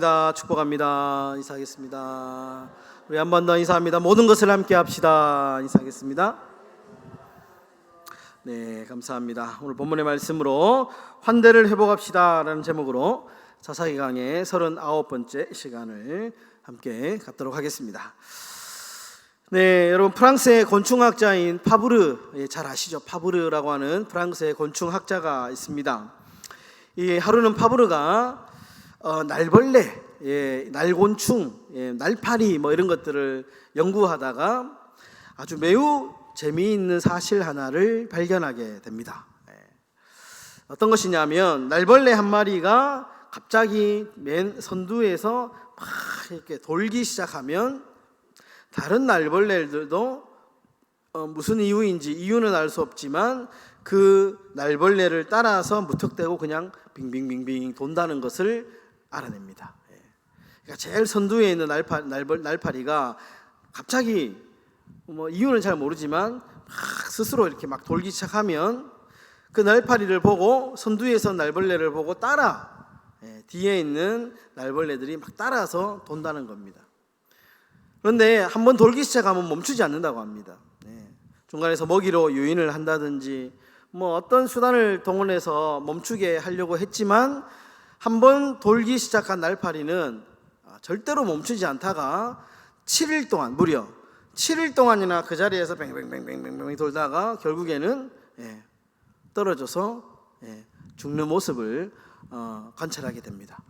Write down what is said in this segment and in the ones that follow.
축복합니다. 인사하겠습니다. 우리 한 번 더 인사합니다. 모든 것을 함께 합시다. 인사하겠습니다. 네, 감사합니다. 오늘 본문의 말씀으로 환대를 회복합시다 라는 제목으로 사사기 강의 39번째 시간을 함께 갖도록 하겠습니다. 네, 여러분 프랑스의 곤충학자인 파브르, 잘 아시죠? 파브르라고 하는 프랑스의 곤충학자가 있습니다. 이 하루는 파브르가 날벌레, 날곤충, 날파리 이런 것들을 연구하다가 아주 매우 재미있는 사실 하나를 발견하게 됩니다. 어떤 것이냐면 날벌레 한 마리가 갑자기 맨 선두에서 막 이렇게 돌기 시작하면 다른 날벌레들도 무슨 이유는 알 수 없지만 그 날벌레를 따라서 무턱대고 그냥 빙빙빙빙 돈다는 것을 알아냅니다. 그러니까 제일 선두에 있는 날파리가 갑자기 이유는 잘 모르지만 막 스스로 이렇게 막 돌기 시작하면 그 날파리를 보고 선두에서 날벌레를 보고 따라 뒤에 있는 날벌레들이 막 따라서 돈다는 겁니다. 그런데 한번 돌기 시작하면 멈추지 않는다고 합니다. 중간에서 먹이로 유인을 한다든지 어떤 수단을 동원해서 멈추게 하려고 했지만 한번 돌기 시작한 날파리는 절대로 멈추지 않다가 7일 동안 무려 7일 동안이나 그 자리에서 뱅뱅뱅뱅뱅 돌다가 결국에는 떨어져서 죽는 모습을 관찰하게 됩니다.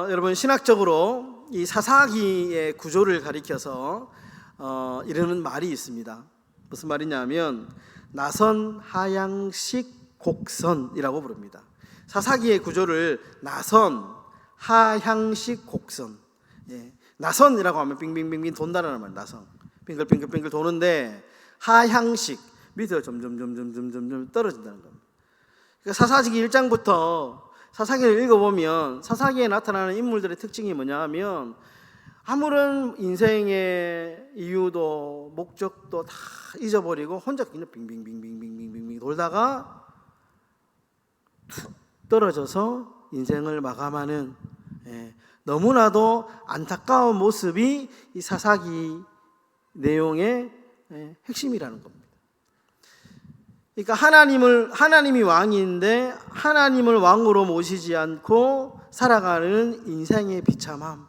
여러분 신학적으로 이 사사기의 구조를 가리켜서 이러는 말이 있습니다. 무슨 말이냐면 나선 하향식 곡선이라고 부릅니다. 사사기의 구조를 나선 하향식 곡선. 나선이라고 하면 빙빙빙빙 돈다라는 말. 나선 빙글빙글빙글 도는데 하향식 밑으로 점점 떨어진다는 겁니다. 그러니까 사사기 1장부터 사사기를 읽어보면 사사기에 나타나는 인물들의 특징이 뭐냐 하면 아무런 인생의 이유도 목적도 다 잊어버리고 혼자 그냥 빙빙빙빙빙빙빙 돌다가 툭 떨어져서 인생을 마감하는 너무나도 안타까운 모습이 이 사사기 내용의 핵심이라는 겁니다. 그러니까 하나님이 왕인데 하나님을 왕으로 모시지 않고 살아가는 인생의 비참함,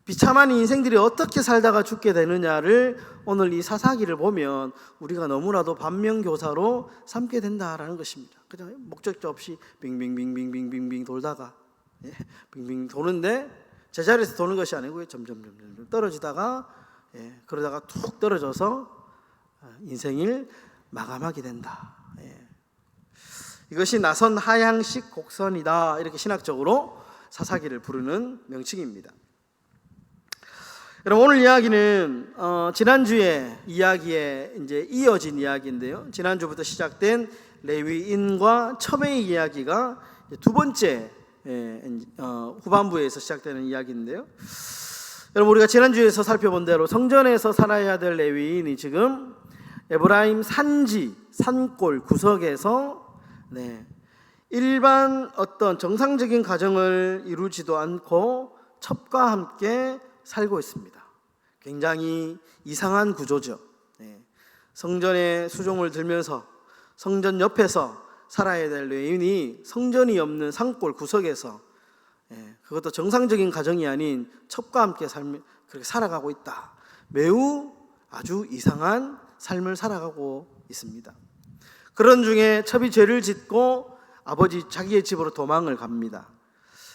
비참한 인생들이 어떻게 살다가 죽게 되느냐를 오늘 이 사사기를 보면 우리가 너무나도 반면교사로 삼게 된다라는 것입니다. 그냥 목적도 없이 빙빙빙빙빙빙 돌다가 빙빙 도는데 제자리에서 도는 것이 아니고 점점 떨어지다가 그러다가 툭 떨어져서 인생을 마감하게 된다. 이것이 나선 하향식 곡선이다. 이렇게 신학적으로 사사기를 부르는 명칭입니다. 여러분 오늘 이야기는 지난주의 이야기에 이제 이어진 이야기인데요. 지난주부터 시작된 레위인과 첩의 이야기가 두 번째 후반부에서 시작되는 이야기인데요. 여러분 우리가 지난주에서 살펴본 대로 성전에서 살아야 될 레위인이 지금 에브라임 산지 산골 구석에서 일반 어떤 정상적인 가정을 이루지도 않고 첩과 함께 살고 있습니다. 굉장히 이상한 구조죠. 성전에 수종을 들면서 성전 옆에서 살아야 될 레위인이 성전이 없는 산골 구석에서 그것도 정상적인 가정이 아닌 첩과 함께 그렇게 살아가고 있다. 매우 아주 이상한 삶을 살아가고 있습니다. 그런 중에 첩이 죄를 짓고 자기의 집으로 도망을 갑니다.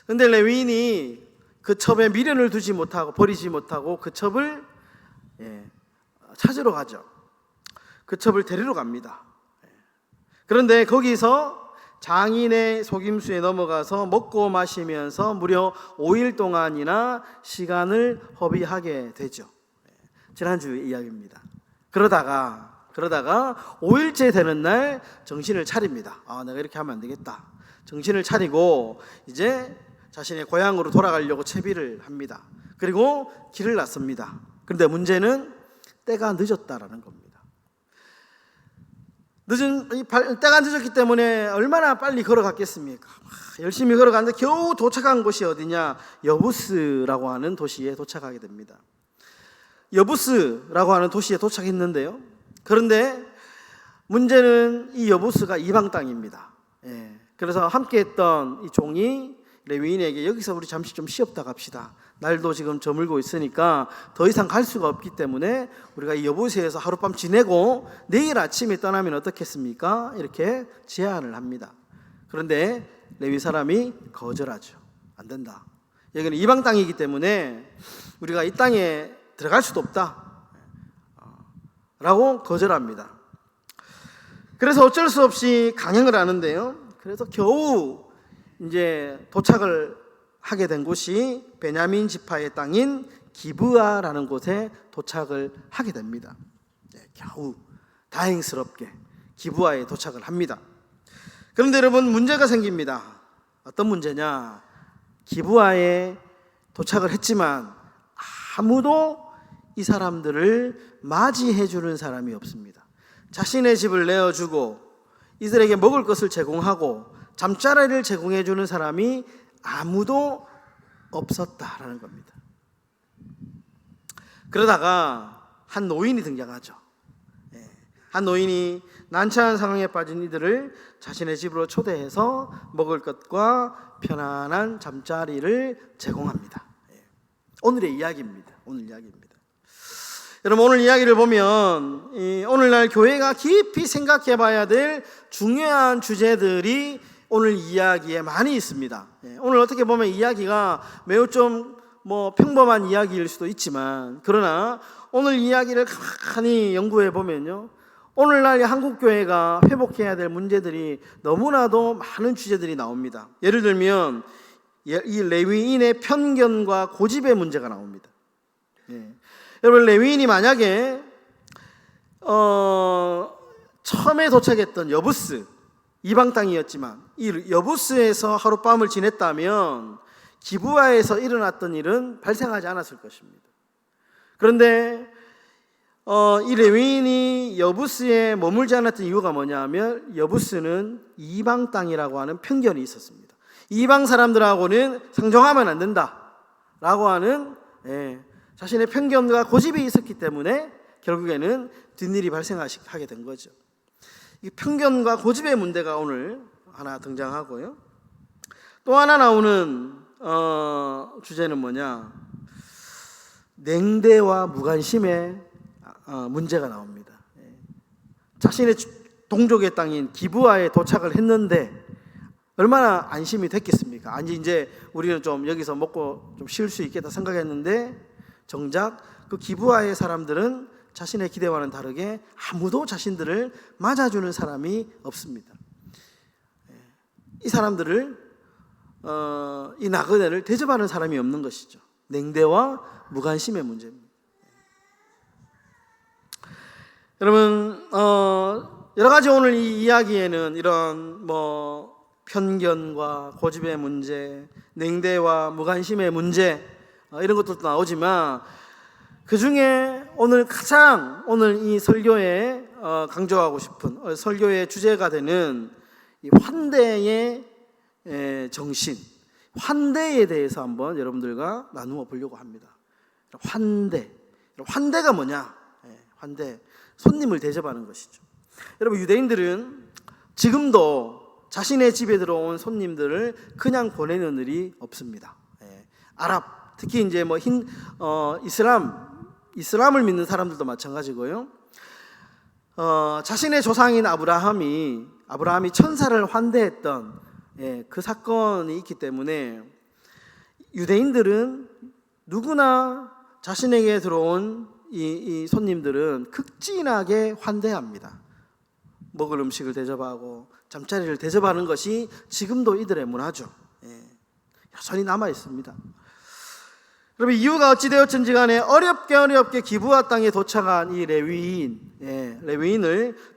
그런데 레위인이 그 첩에 미련을 두지 못하고 버리지 못하고 그 첩을 찾으러 가죠. 그 첩을 데리러 갑니다. 그런데 거기서 장인의 속임수에 넘어가서 먹고 마시면서 무려 5일 동안이나 시간을 허비하게 되죠. 지난주 이야기입니다. 그러다가 5일째 되는 날 정신을 차립니다. 내가 이렇게 하면 안 되겠다. 정신을 차리고 이제 자신의 고향으로 돌아가려고 채비를 합니다. 그리고 길을 났습니다. 그런데 문제는 때가 늦었다라는 겁니다. 때가 늦었기 때문에 얼마나 빨리 걸어갔겠습니까? 열심히 걸어갔는데 겨우 도착한 곳이 어디냐? 여부스라고 하는 도시에 도착하게 됩니다. 여부스라고 하는 도시에 도착했는데요. 그런데 문제는 이 여부스가 이방 땅입니다. 그래서 함께했던 이 종이 레위인에게 여기서 우리 잠시 좀 쉬었다 갑시다. 날도 지금 저물고 있으니까 더 이상 갈 수가 없기 때문에 우리가 이 여부스에서 하룻밤 지내고 내일 아침에 떠나면 어떻겠습니까? 이렇게 제안을 합니다. 그런데 레위 사람이 거절하죠. 안 된다. 여기는 이방 땅이기 때문에 우리가 이 땅에 들어갈 수도 없다 라고 거절합니다. 그래서 어쩔 수 없이 강행을 하는데요. 그래서 겨우 이제 도착을 하게 된 곳이 베냐민 지파의 땅인 기브아라는 곳에 도착을 하게 됩니다. 겨우 다행스럽게 기브아에 도착을 합니다. 그런데 여러분, 문제가 생깁니다. 어떤 문제냐? 기브아에 도착을 했지만 아무도 이 사람들을 맞이해 주는 사람이 없습니다. 자신의 집을 내어주고 이들에게 먹을 것을 제공하고 잠자리를 제공해 주는 사람이 아무도 없었다라는 겁니다. 그러다가 한 노인이 등장하죠. 한 노인이 난처한 상황에 빠진 이들을 자신의 집으로 초대해서 먹을 것과 편안한 잠자리를 제공합니다. 오늘의 이야기입니다. 여러분, 오늘 이야기를 보면 오늘날 교회가 깊이 생각해 봐야 될 중요한 주제들이 오늘 이야기에 많이 있습니다. 오늘 어떻게 보면 이야기가 매우 좀 평범한 이야기일 수도 있지만, 그러나 오늘 이야기를 가만히 연구해 보면요, 오늘날 한국 교회가 회복해야 될 문제들이 너무나도 많은 주제들이 나옵니다. 예를 들면 이 레위인의 편견과 고집의 문제가 나옵니다. 여러분, 레위인이 만약에 처음에 도착했던 여부스, 이방 땅이었지만 이 여부스에서 하룻밤을 지냈다면 기브아에서 일어났던 일은 발생하지 않았을 것입니다. 그런데 이 레위인이 여부스에 머물지 않았던 이유가 뭐냐면, 여부스는 이방 땅이라고 하는 편견이 있었습니다. 이방 사람들하고는 상종하면 안 된다라고 하는 자신의 편견과 고집이 있었기 때문에 결국에는 뒷일이 발생하게 된 거죠. 이 편견과 고집의 문제가 오늘 하나 등장하고요. 또 하나 나오는 주제는 뭐냐? 냉대와 무관심의 문제가 나옵니다. 자신의 동족의 땅인 기브아에 도착을 했는데 얼마나 안심이 됐겠습니까? 아니, 이제 우리는 좀 여기서 먹고 좀 쉴 수 있겠다 생각했는데 정작 그 기브아의 사람들은 자신의 기대와는 다르게 아무도 자신들을 맞아주는 사람이 없습니다. 이 사람들을 이 나그네를 대접하는 사람이 없는 것이죠. 냉대와 무관심의 문제입니다. 여러분, 여러 가지 오늘 이 이야기에는 이런 편견과 고집의 문제, 냉대와 무관심의 문제, 이런 것도 나오지만 그 중에 오늘 가장 이 설교에 강조하고 싶은 설교의 주제가 되는 이 환대의 정신, 환대에 대해서 한번 여러분들과 나누어 보려고 합니다. 환대가 뭐냐? 환대, 손님을 대접하는 것이죠. 여러분, 유대인들은 지금도 자신의 집에 들어온 손님들을 그냥 보내는 일이 없습니다. 아랍, 특히 이제 이슬람을 믿는 사람들도 마찬가지고요. 자신의 조상인 아브라함이 천사를 환대했던 그 사건이 있기 때문에 유대인들은 누구나 자신에게 들어온 이 손님들은 극진하게 환대합니다. 먹을 음식을 대접하고 잠자리를 대접하는 것이 지금도 이들의 문화죠. 여전히 남아 있습니다. 여러분, 이유가 어찌되었든지 간에 어렵게 기브아 땅에 도착한 이 레위인을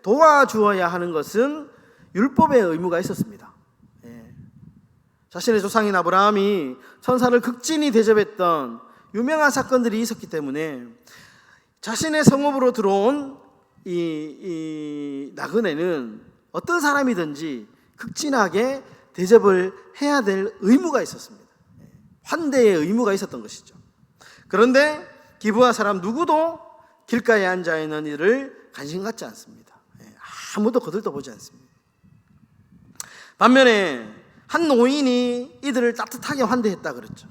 도와주어야 하는 것은 율법의 의무가 있었습니다. 자신의 조상인 아브라함이 천사를 극진히 대접했던 유명한 사건들이 있었기 때문에 자신의 성읍으로 들어온 이 나그네는 어떤 사람이든지 극진하게 대접을 해야 될 의무가 있었습니다. 환대의 의무가 있었던 것이죠. 그런데 기브아 사람 누구도 길가에 앉아 있는 이를 관심 갖지 않습니다. 아무도 거들떠보지 않습니다. 반면에 한 노인이 이들을 따뜻하게 환대했다 그랬죠.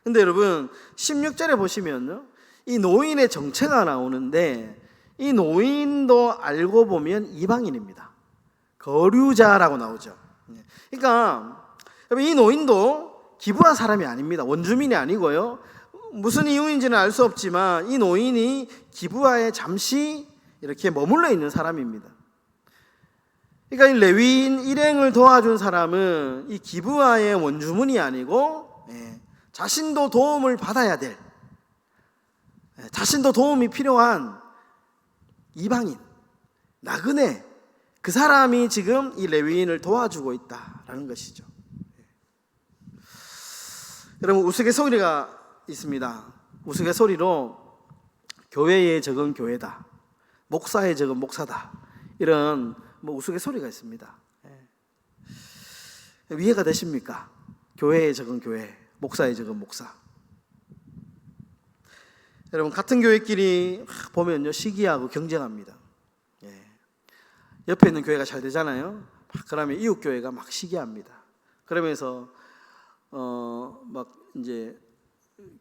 근데 여러분 16절에 보시면요, 이 노인의 정체가 나오는데 이 노인도 알고 보면 이방인입니다. 거류자라고 나오죠. 그러니까 이 노인도 기브아 사람이 아닙니다. 원주민이 아니고요, 무슨 이유인지는 알 수 없지만 이 노인이 기브아에 잠시 이렇게 머물러 있는 사람입니다. 그러니까 이 레위인 일행을 도와준 사람은 이 기브아의 원주민이 아니고 자신도 도움을 받아야 될, 자신도 도움이 필요한 이방인, 나그네, 그 사람이 지금 이 레위인을 도와주고 있다라는 것이죠. 여러분, 우스갯소리가 있습니다. 우스갯소리로 교회에 적은 교회다, 목사에 적은 목사다, 이런 우스갯소리가 있습니다. 이해가 되십니까? 교회에 적은 교회, 목사에 적은 목사. 여러분, 같은 교회끼리 보면요, 시기하고 경쟁합니다. 옆에 있는 교회가 잘 되잖아요. 그러면 이웃 교회가 막 시기합니다. 그러면서 막 이제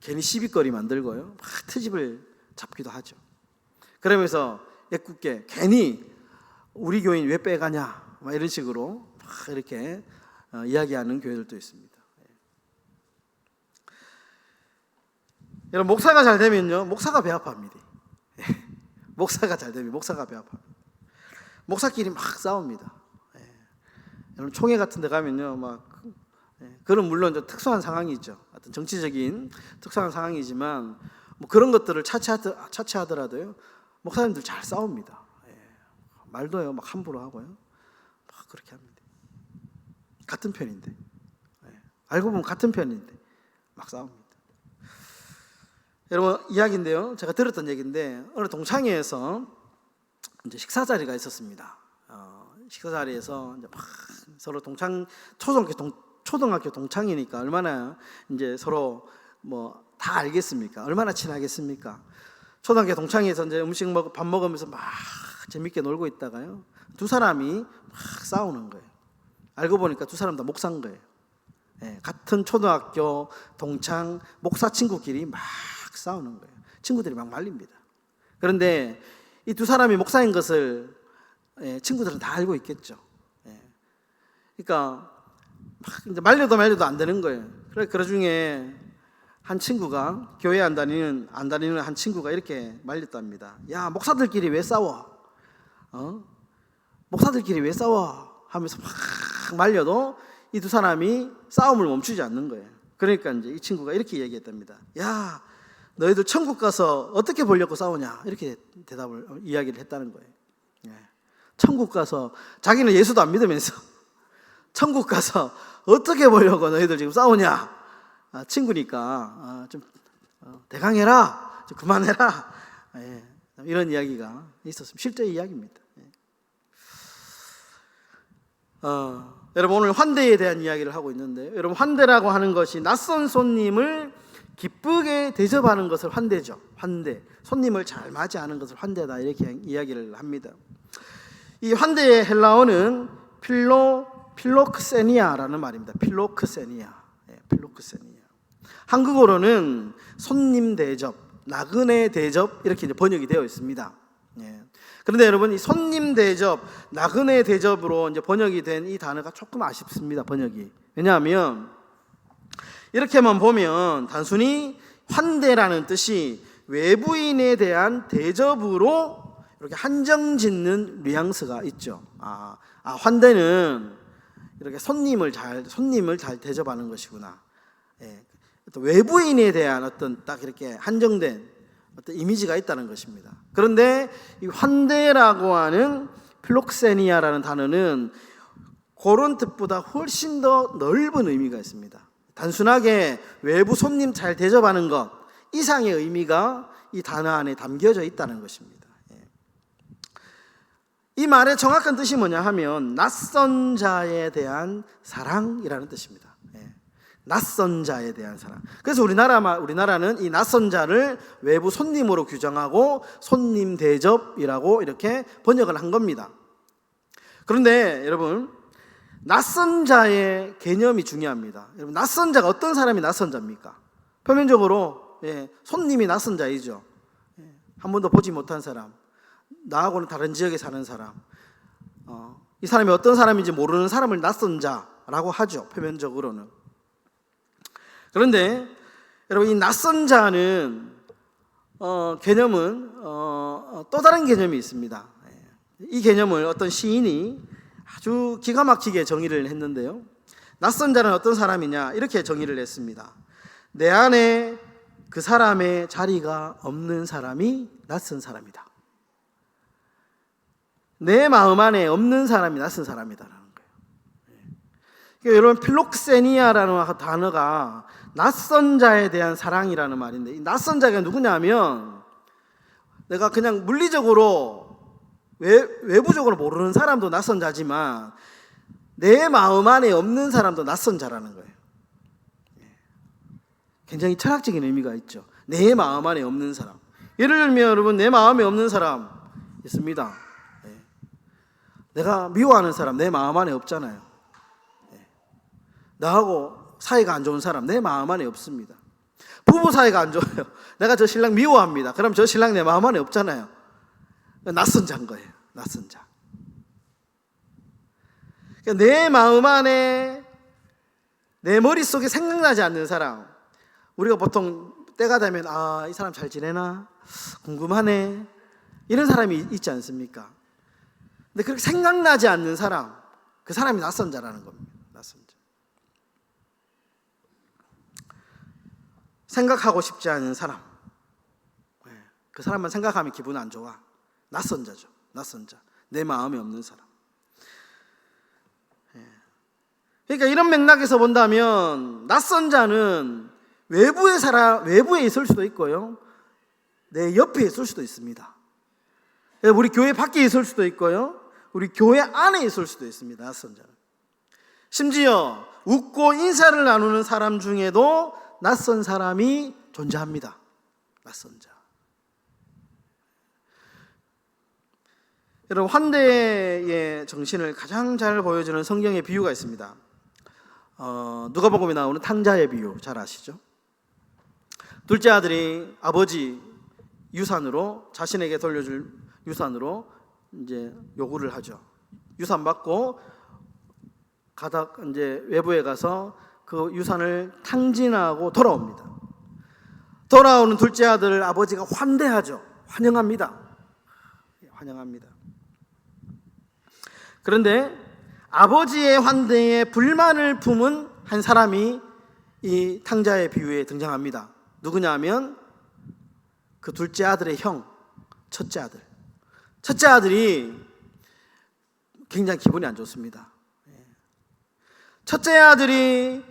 괜히 시비거리 만들고요, 막 트집을 잡기도 하죠. 그러면서 애꿎게 괜히 우리 교인 왜 빼가냐, 막 이런 식으로 막 이렇게 이야기하는 교회들도 있습니다. 여러분, 목사가 잘 되면요, 목사가 배 아파합니다. 목사가 잘 되면 목사가 배 아파합니다. 목사끼리 막 싸웁니다. 여러분, 총회 같은 데 가면요, 막 그런 물론 좀 특수한 상황이죠. 어떤 정치적인 특수한 상황이지만 뭐 그런 것들을 차치하더라도요, 목사님들 잘 싸웁니다. 말도요 막 함부로 하고요, 막 그렇게 합니다. 같은 편인데, 알고 보면 같은 편인데 막 싸웁니다. 여러분, 이야기인데요, 제가 들었던 얘기인데, 어느 동창회에서 이제 식사 자리가 있었습니다. 식사 자리에서 이제 막 서로 초등학교 동창이니까 얼마나 이제 서로 뭐 다 알겠습니까? 얼마나 친하겠습니까? 초등학교 동창회에서 이제 밥 먹으면서 막 재밌게 놀고 있다가요, 두 사람이 막 싸우는 거예요. 알고 보니까 두 사람 다 목사인 거예요. 같은 초등학교 동창 목사 친구끼리 막 싸우는 거예요. 친구들이 막 말립니다. 그런데 이 두 사람이 목사인 것을 친구들은 다 알고 있겠죠. 그러니까 막 이제 말려도 안 되는 거예요. 그 중에 한 친구가, 교회 안 다니는 한 친구가 이렇게 말렸답니다. 야, 목사들끼리 왜 싸워? 목사들끼리 왜 싸워? 하면서 막 말려도 이 두 사람이 싸움을 멈추지 않는 거예요. 그러니까 이제 이 친구가 이렇게 얘기했답니다. 야, 너희들 천국 가서 어떻게 보려고 싸우냐? 이렇게 이야기를 했다는 거예요. 천국 가서, 자기는 예수도 안 믿으면서 천국 가서 어떻게 보려고 너희들 지금 싸우냐? 친구니까 좀 대강해라, 좀 그만해라, 이런 이야기가 있었습니다. 실제 이야기입니다. 여러분, 오늘 환대에 대한 이야기를 하고 있는데, 여러분, 환대라고 하는 것이 낯선 손님을 기쁘게 대접하는 것을 환대죠. 환대, 손님을 잘 맞이하는 것을 환대다, 이렇게 이야기를 합니다. 이 환대의 헬라어는 필로크세니아라는 말입니다. 필로크세니아. 한국어로는 손님 대접, 나그네 대접, 이렇게 이제 번역이 되어 있습니다. 그런데 여러분, 이 손님 대접, 나그네 대접으로 이제 번역이 된 이 단어가 조금 아쉽습니다. 번역이. 왜냐하면 이렇게만 보면 단순히 환대라는 뜻이 외부인에 대한 대접으로 이렇게 한정짓는 뉘앙스가 있죠. 환대는 이렇게 손님을 잘 대접하는 것이구나. 또 외부인에 대한 어떤 딱 이렇게 한정된 어떤 이미지가 있다는 것입니다. 그런데 이 환대라고 하는 필록세니아라는 단어는 그런 뜻보다 훨씬 더 넓은 의미가 있습니다. 단순하게 외부 손님 잘 대접하는 것 이상의 의미가 이 단어 안에 담겨져 있다는 것입니다. 이 말의 정확한 뜻이 뭐냐 하면 낯선 자에 대한 사랑이라는 뜻입니다. 낯선 자에 대한 사랑. 그래서 우리나라는 이 낯선 자를 외부 손님으로 규정하고 손님 대접이라고 이렇게 번역을 한 겁니다. 그런데 여러분, 낯선 자의 개념이 중요합니다. 여러분, 낯선 자가 어떤 사람이 낯선 자입니까? 표면적으로 손님이 낯선 자이죠. 한 번도 보지 못한 사람, 나하고는 다른 지역에 사는 사람, 이 사람이 어떤 사람인지 모르는 사람을 낯선 자라고 하죠, 표면적으로는. 그런데 여러분, 이 낯선 자는 개념은 또 다른 개념이 있습니다. 이 개념을 어떤 시인이 아주 기가 막히게 정의를 했는데요, 낯선 자는 어떤 사람이냐, 이렇게 정의를 했습니다. 내 안에 그 사람의 자리가 없는 사람이 낯선 사람이다. 내 마음 안에 없는 사람이 낯선 사람이다라는 거예요. 그러니까 여러분, 필록세니아라는 단어가 낯선 자에 대한 사랑이라는 말인데, 이 낯선 자가 누구냐면 내가 그냥 물리적으로 외부적으로 모르는 사람도 낯선 자지만 내 마음 안에 없는 사람도 낯선 자라는 거예요. 굉장히 철학적인 의미가 있죠. 내 마음 안에 없는 사람. 예를 들면 여러분, 내 마음에 없는 사람 있습니다. 내가 미워하는 사람 내 마음 안에 없잖아요. 나하고 사이가 안 좋은 사람 내 마음 안에 없습니다. 부부 사이가 안 좋아요. 내가 저 신랑 미워합니다. 그럼 저 신랑 내 마음 안에 없잖아요. 낯선 자인 거예요. 낯선 자. 그러니까 내 마음 안에, 내 머릿속에 생각나지 않는 사람, 우리가 보통 때가 되면 이 사람 잘 지내나? 궁금하네. 이런 사람이 있지 않습니까? 근데 그렇게 생각나지 않는 사람, 그 사람이 낯선 자라는 겁니다. 낯선 자. 생각하고 싶지 않은 사람, 그 사람만 생각하면 기분 안 좋아. 낯선 자죠. 낯선 자. 내 마음에 없는 사람. 그러니까 이런 맥락에서 본다면 낯선 자는 외부에 있을 수도 있고요, 내 옆에 있을 수도 있습니다. 우리 교회 밖에 있을 수도 있고요, 우리 교회 안에 있을 수도 있습니다. 낯선 자는. 심지어 웃고 인사를 나누는 사람 중에도 낯선 사람이 존재합니다. 낯선 자. 여러분, 환대의 정신을 가장 잘 보여주는 성경의 비유가 있습니다. 누가복음에 나오는 탕자의 비유 잘 아시죠? 둘째 아들이 아버지 유산으로, 자신에게 돌려줄 유산으로 이제 요구를 하죠. 유산 받고 이제 외부에 가서 그 유산을 탕진하고 돌아옵니다. 돌아오는 둘째 아들을 아버지가 환대하죠. 환영합니다. 환영합니다. 그런데 아버지의 환대에 불만을 품은 한 사람이 이 탕자의 비유에 등장합니다. 누구냐 하면 그 둘째 아들의 형, 첫째 아들. 첫째 아들이 굉장히 기분이 안 좋습니다. 첫째 아들이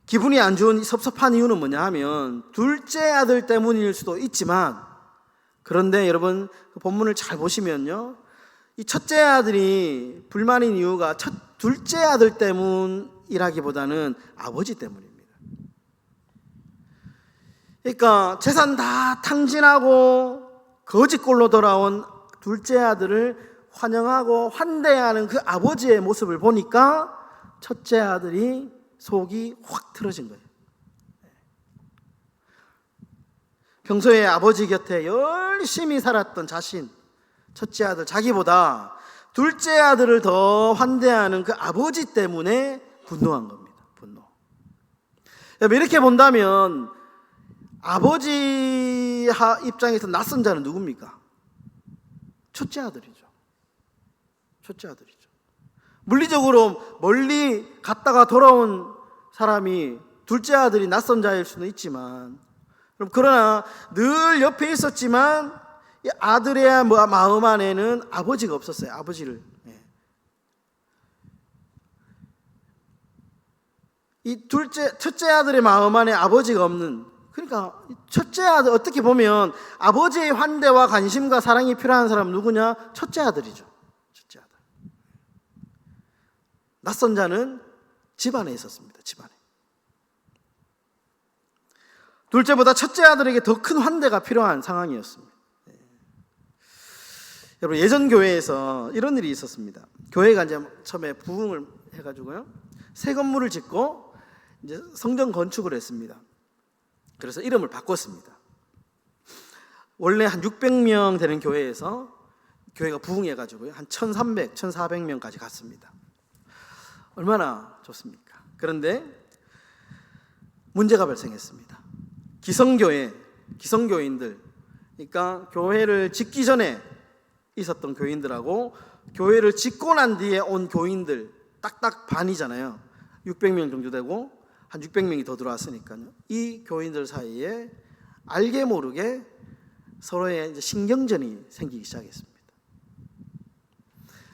기분이 안 좋은 섭섭한 이유는 뭐냐 하면 둘째 아들 때문일 수도 있지만, 그런데 여러분 그 본문을 잘 보시면요, 이 첫째 아들이 불만인 이유가 둘째 아들 때문이라기보다는 아버지 때문입니다. 그러니까 재산 다 탕진하고 거지꼴로 돌아온 둘째 아들을 환영하고 환대하는 그 아버지의 모습을 보니까 첫째 아들이 속이 확 틀어진 거예요. 평소에 아버지 곁에 열심히 살았던 자신, 첫째 아들, 자기보다 둘째 아들을 더 환대하는 그 아버지 때문에 분노한 겁니다. 분노. 이렇게 본다면 아버지 입장에서 낯선 자는 누굽니까? 첫째 아들이죠. 첫째 아들이죠. 물리적으로 멀리 갔다가 돌아온 사람이 둘째 아들이 낯선 자일 수는 있지만, 그러나 늘 옆에 있었지만 이 아들의 마음 안에는 아버지가 없었어요. 아버지를. 이 첫째 아들의 마음 안에 아버지가 없는, 그러니까 첫째 아들, 어떻게 보면 아버지의 환대와 관심과 사랑이 필요한 사람은 누구냐? 첫째 아들이죠. 낯선 자는 집 안에 있었습니다. 집 안에. 둘째보다 첫째 아들에게 더 큰 환대가 필요한 상황이었습니다. 여러분, 예전 교회에서 이런 일이 있었습니다. 교회가 이제 처음에 부흥을 해가지고요, 새 건물을 짓고 이제 성전 건축을 했습니다. 그래서 이름을 바꿨습니다. 원래 한 600명 되는 교회에서 교회가 부흥해가지고요, 한 1300, 1400명까지 갔습니다. 얼마나 좋습니까? 그런데 문제가 발생했습니다. 기성교인들, 그러니까 교회를 짓기 전에 있었던 교인들하고 교회를 짓고 난 뒤에 온 교인들 딱딱 반이잖아요. 600명 정도 되고 한 600명이 더 들어왔으니까요. 이 교인들 사이에 알게 모르게 서로의 이제 신경전이 생기기 시작했습니다.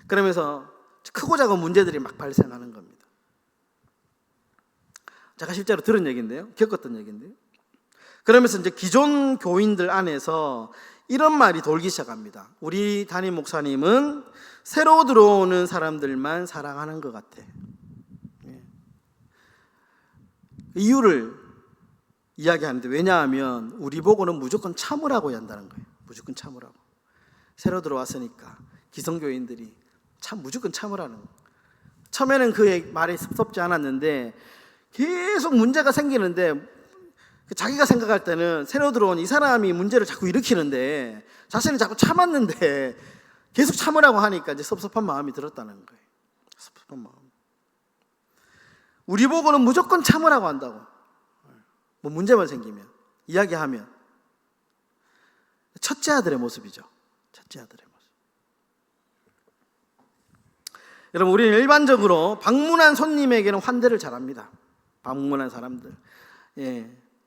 그러면서 크고 작은 문제들이 막 발생하는 겁니다. 제가 실제로 들은 얘기인데요, 겪었던 얘기인데요. 그러면서 이제 기존 교인들 안에서 이런 말이 돌기 시작합니다. 우리 담임 목사님은 새로 들어오는 사람들만 사랑하는 것 같아. 이유를 이야기하는데, 왜냐하면 우리 보고는 무조건 참으라고 한다는 거예요. 무조건 참으라고. 새로 들어왔으니까 기성교인들이 무조건 참으라는 거예요. 처음에는 그 말이 섭섭지 않았는데 계속 문제가 생기는데, 자기가 생각할 때는 새로 들어온 이 사람이 문제를 자꾸 일으키는데 자신은 자꾸 참았는데 계속 참으라고 하니까 이제 섭섭한 마음이 들었다는 거예요. 섭섭한 마음. 우리 보고는 무조건 참으라고 한다고. 뭐 문제만 생기면, 이야기하면. 첫째 아들의 모습이죠. 첫째 아들의 모습. 여러분, 우리는 일반적으로 방문한 손님에게는 환대를 잘합니다. 방문한 사람들.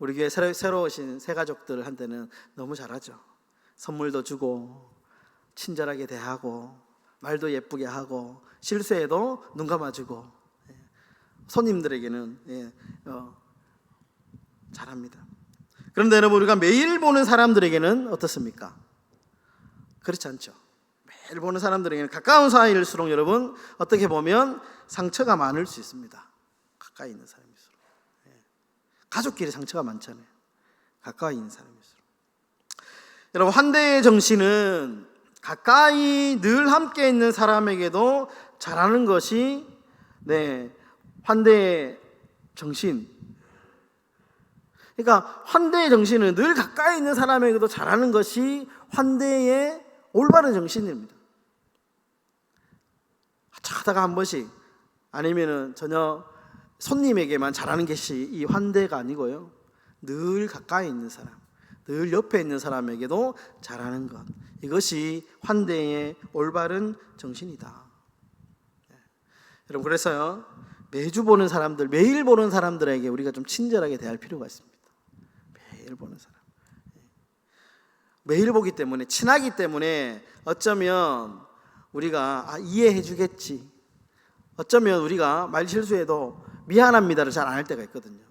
우리 교회 새로 오신 새 가족들한테는 너무 잘하죠. 선물도 주고 친절하게 대하고 말도 예쁘게 하고 실수해도 눈 감아주고, 손님들에게는 잘합니다. 그런데 여러분, 우리가 매일 보는 사람들에게는 어떻습니까? 그렇지 않죠. 매일 보는 사람들에게는, 가까운 사이일수록 여러분 어떻게 보면 상처가 많을 수 있습니다. 가까이 있는 사람일수록. 가족끼리 상처가 많잖아요. 가까이 있는 사람일수록. 여러분, 환대의 정신은 가까이 늘 함께 있는 사람에게도 잘하는 것이 환대의 정신. 그러니까 환대의 정신은 늘 가까이 있는 사람에게도 잘하는 것이 환대의 올바른 정신입니다. 하다가 한 번씩, 아니면은 전혀 손님에게만 잘하는 것이 이 환대가 아니고요, 늘 가까이 있는 사람, 늘 옆에 있는 사람에게도 잘하는 것, 이것이 환대의 올바른 정신이다. 여러분, 그래서요, 매주 보는 사람들, 매일 보는 사람들에게 우리가 좀 친절하게 대할 필요가 있습니다. 매일 보는 사람, 매일 보기 때문에, 친하기 때문에 어쩌면 우리가 이해해 주겠지, 어쩌면 우리가 말 실수해도 미안합니다를 잘 안 할 때가 있거든요.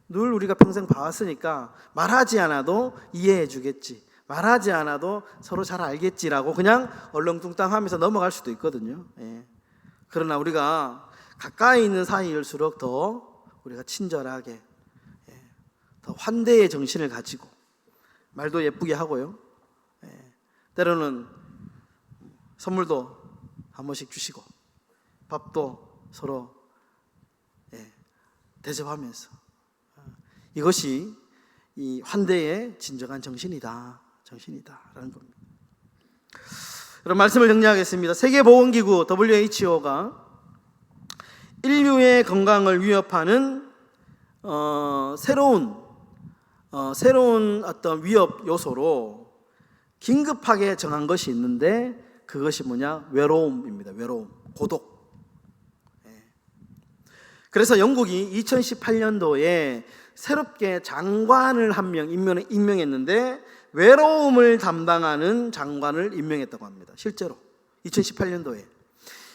늘 우리가 평생 봐왔으니까 말하지 않아도 이해해 주겠지, 말하지 않아도 서로 잘 알겠지라고 그냥 얼렁뚱땅하면서 넘어갈 수도 있거든요. 그러나 우리가 가까이 있는 사이일수록 더 우리가 친절하게, 더 환대의 정신을 가지고 말도 예쁘게 하고요, 때로는 선물도 한 번씩 주시고 밥도 서로 대접하면서, 이것이 이 환대의 진정한 정신이다라는 겁니다. 그럼 말씀을 정리하겠습니다. 세계보건기구 WHO가 인류의 건강을 위협하는 새로운 어떤 위협 요소로 긴급하게 정한 것이 있는데, 그것이 뭐냐? 외로움입니다. 외로움, 고독. 그래서 영국이 2018년도에 새롭게 장관을 한 명 임명했는데, 외로움을 담당하는 장관을 임명했다고 합니다. 실제로 2018년도에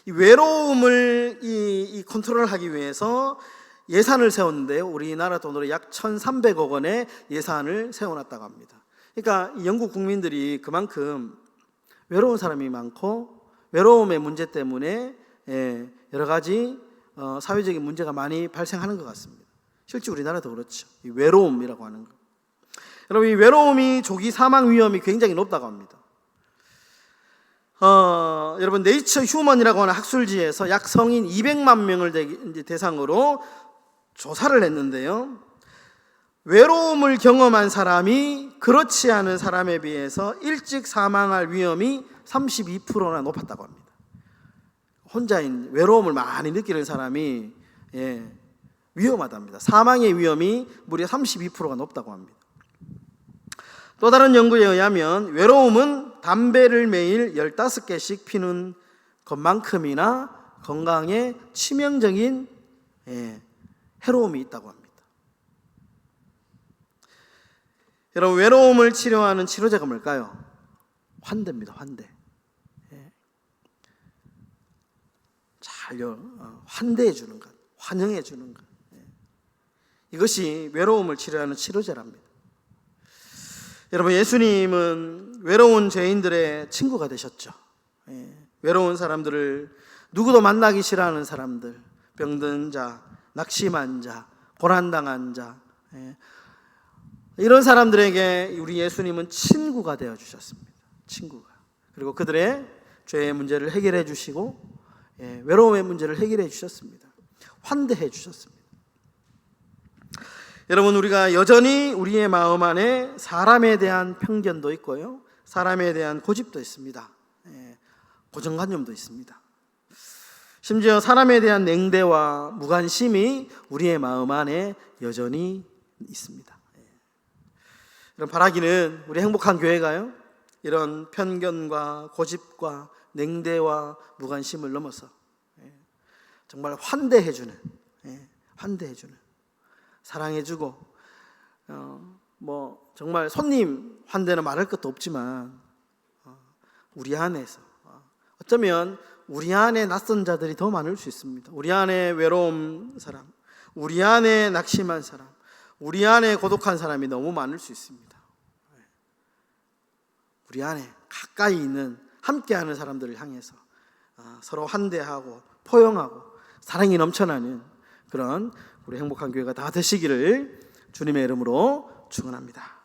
이 외로움을 이 컨트롤하기 위해서 예산을 세웠는데요, 우리나라 돈으로 약 1,300억 원의 예산을 세워놨다고 합니다. 그러니까 영국 국민들이 그만큼 외로운 사람이 많고, 외로움의 문제 때문에 여러 가지 사회적인 문제가 많이 발생하는 것 같습니다. 실제 우리나라도 그렇죠. 이 외로움이라고 하는 것. 여러분, 이 외로움이 조기 사망 위험이 굉장히 높다고 합니다. 여러분, 네이처 휴먼이라고 하는 학술지에서 약 성인 200만 명을 대상으로 조사를 했는데요. 외로움을 경험한 사람이 그렇지 않은 사람에 비해서 일찍 사망할 위험이 32%나 높았다고 합니다. 혼자인 외로움을 많이 느끼는 사람이 위험하답니다. 사망의 위험이 무려 32%가 높다고 합니다. 또 다른 연구에 의하면 외로움은 담배를 매일 15개씩 피는 것만큼이나 건강에 치명적인 해로움이 있다고 합니다. 여러분, 외로움을 치료하는 치료제가 뭘까요? 환대입니다. 환대. 잘 환대해 주는 것, 환영해 주는 것. 이것이 외로움을 치료하는 치료제랍니다. 여러분, 예수님은 외로운 죄인들의 친구가 되셨죠. 외로운 사람들을, 누구도 만나기 싫어하는 사람들, 병든 자, 낙심한 자, 고난당한 자, 이런 사람들에게 우리 예수님은 친구가 되어 주셨습니다. 친구가. 그리고 그들의 죄의 문제를 해결해 주시고 외로움의 문제를 해결해 주셨습니다. 환대해 주셨습니다. 여러분, 우리가 여전히 우리의 마음 안에 사람에 대한 편견도 있고요, 사람에 대한 고집도 있습니다. 고정관념도 있습니다. 심지어 사람에 대한 냉대와 무관심이 우리의 마음 안에 여전히 있습니다. 여러분, 바라기는 우리 행복한 교회가요, 이런 편견과 고집과 냉대와 무관심을 넘어서 정말 환대해주는, 사랑해주고, 정말 손님 환대는 말할 것도 없지만 우리 안에서 어쩌면 우리 안에 낯선 자들이 더 많을 수 있습니다. 우리 안에 외로운 사람, 우리 안에 낙심한 사람, 우리 안에 고독한 사람이 너무 많을 수 있습니다. 우리 안에 가까이 있는, 함께하는 사람들을 향해서 서로 환대하고 포용하고 사랑이 넘쳐나는 그런 우리 행복한 교회가 다 되시기를 주님의 이름으로 축원합니다.